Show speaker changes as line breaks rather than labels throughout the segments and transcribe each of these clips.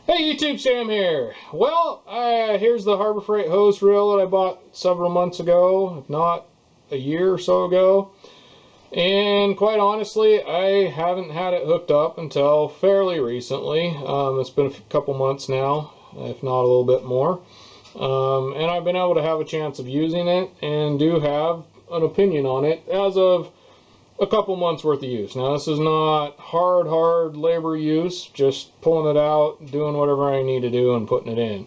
Hey YouTube, Sam here. Well, here's the Harbor Freight hose reel that I bought several months ago, if not a year or so ago. And quite honestly, I haven't had it hooked up until fairly recently. It's been a couple months now, if not a little bit more. And I've been able to have a chance of using it and do have an opinion on it as of a couple months worth of use. Now this is not hard labor use, just pulling it out, doing whatever I need to do and putting it in.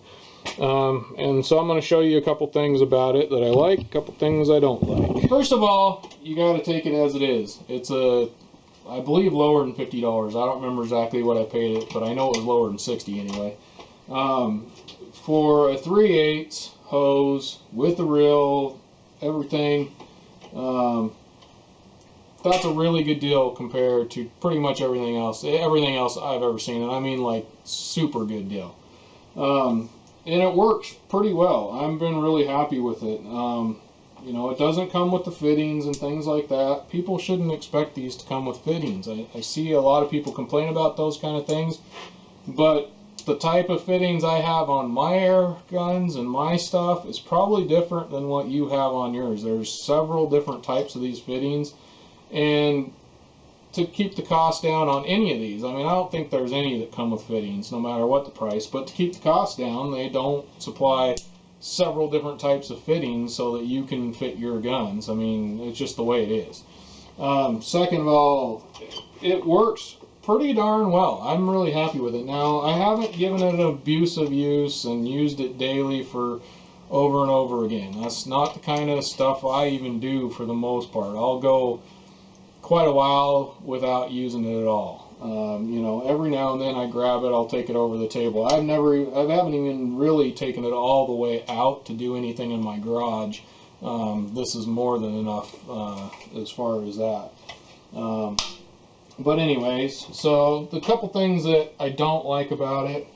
And so I'm going to show you a couple things about it that I like, a couple things I don't like. First of all, you got to take it as it is. It's I believe lower than $50. I don't remember exactly what I paid it, but I know it was lower than $60 anyway. For a 3/8 hose with the reel, everything, that's a really good deal compared to pretty much everything else I've ever seen, and I mean like super good deal. And it works pretty well. I've been really happy with it. You know, it doesn't come with the fittings and things like that. People shouldn't expect these to come with fittings. I see a lot of people complain about those kind of things, but the type of fittings I have on my air guns and my stuff is probably different than what you have on yours. There's several different types of these fittings. And to keep the cost down on any of these, I mean, I don't think there's any that come with fittings, no matter what the price, but to keep the cost down, they don't supply several different types of fittings so that you can fit your guns. I mean, it's just the way it is. Second of all, it works pretty darn well. I'm really happy with it. Now, I haven't given it an abusive use and used it daily for over and over again. That's not the kind of stuff I even do for the most part. I'll go quite a while without using it at all. You know, every now and then I grab it, I'll take it over the table. I haven't even really taken it all the way out to do anything in my garage. This is more than enough as far as that. But anyways, so the couple things that I don't like about it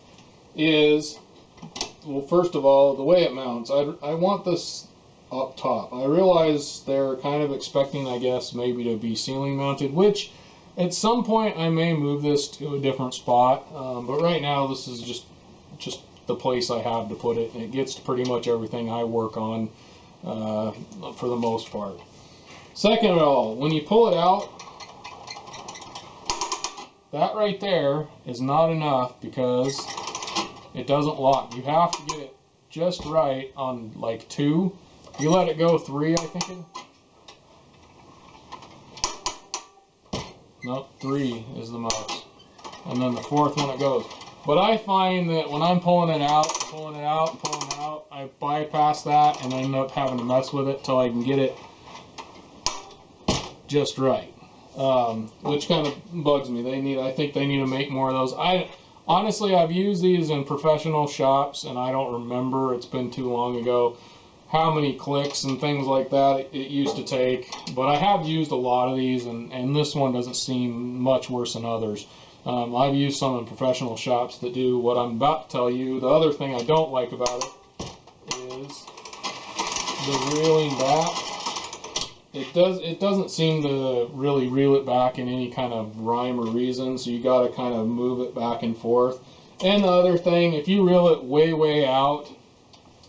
is, well, first of all, the way it mounts. I want this up top. I realize they're kind of expecting, I guess, maybe to be ceiling mounted, which at some point I may move this to a different spot, but right now this is just the place I have to put it, and it gets to pretty much everything I work on for the most part. Second of all, when you pull it out, that right there is not enough because it doesn't lock. You have to get it just right on like 2. You let it go 3, I think. Nope, 3 is the most. And then the 4th one it goes. But I find that when I'm pulling it out, I bypass that and end up having to mess with it till I can get it just right. Which kind of bugs me. I think they need to make more of those. Honestly, I've used these in professional shops, and I don't remember, it's been too long ago, how many clicks and things like that it used to take, but I have used a lot of these, and this one doesn't seem much worse than others. I've used some in professional shops that do what I'm about to tell you. The other thing I don't like about it is the reeling back. It doesn't seem to really reel it back in any kind of rhyme or reason, so you got to kind of move it back and forth. And the other thing, if you reel it way out,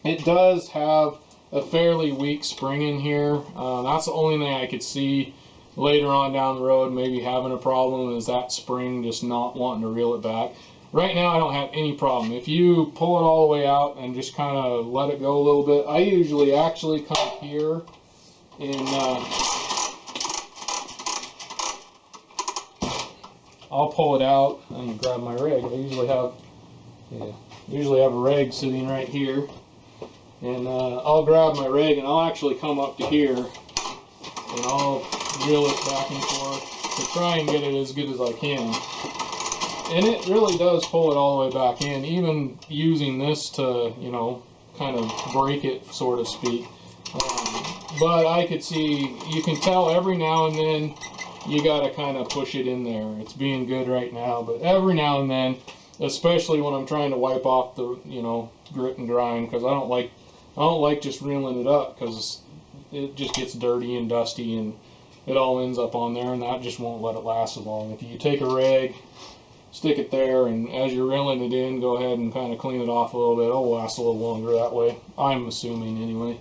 it does have a fairly weak spring in here. That's the only thing I could see later on down the road maybe having a problem, is that spring just not wanting to reel it back. Right now I don't have any problem. If you pull it all the way out and just kind of let it go a little bit, I usually actually come here and I'll pull it out and grab my rig. I usually have a rag sitting right here. And I'll grab my rig and I'll actually come up to here and I'll reel it back and forth to try and get it as good as I can. And it really does pull it all the way back in, even using this to, you know, kind of break it, so to speak. But I could see, you can tell every now and then you got to kind of push it in there. It's being good right now, but every now and then, especially when I'm trying to wipe off the, you know, grit and grime, because I don't like just reeling it up, because it just gets dirty and dusty and it all ends up on there, and that just won't let it last as long. If you take a rag, stick it there, and as you're reeling it in, go ahead and kind of clean it off a little bit. It'll last a little longer that way, I'm assuming anyway.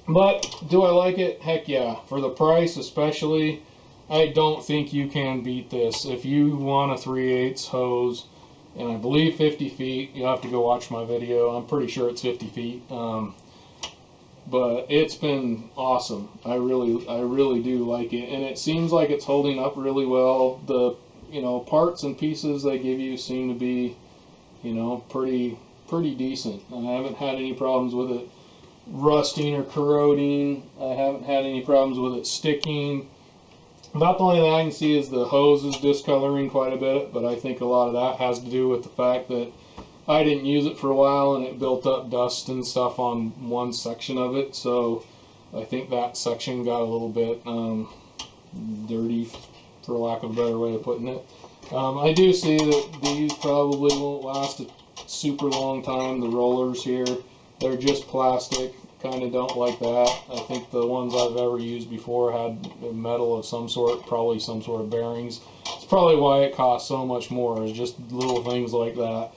But do I like it? Heck yeah. For the price especially, I don't think you can beat this. If you want a 3/8 hose, and I believe 50 feet, you'll have to go watch my video. I'm pretty sure it's 50 feet. But it's been awesome. I really do like it, and it seems like it's holding up really well. The parts and pieces they give you seem to be pretty decent. I haven't had any problems with it rusting or corroding. I haven't had any problems with it sticking. About the only thing I can see is the hose is discoloring quite a bit, but I think a lot of that has to do with the fact that I didn't use it for a while and it built up dust and stuff on one section of it, so I think that section got a little bit dirty, for lack of a better way of putting it. I do see that these probably won't last a super long time. The rollers here, they're just plastic. Kind of don't like that. I think the ones I've ever used before had metal of some sort, probably some sort of bearings. It's probably why it costs so much more, is just little things like that.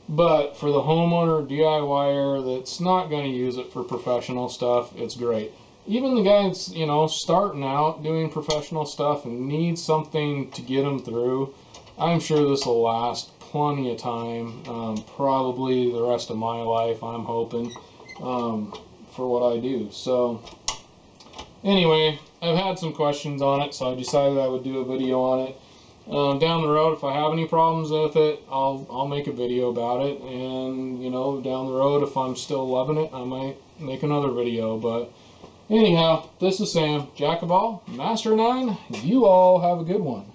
But for the homeowner DIYer that's not going to use it for professional stuff, it's great. Even the guy that's starting out doing professional stuff and needs something to get them through, I'm sure this will last plenty of time, probably the rest of my life, I'm hoping, for what I do. So anyway, I've had some questions on it, so I decided I would do a video on it. Down the road, if I have any problems with it, I'll make a video about it, and down the road, if I'm still loving it, I might make another video. But anyhow, this is Sam, Jack of all, Master of none. You all have a good one.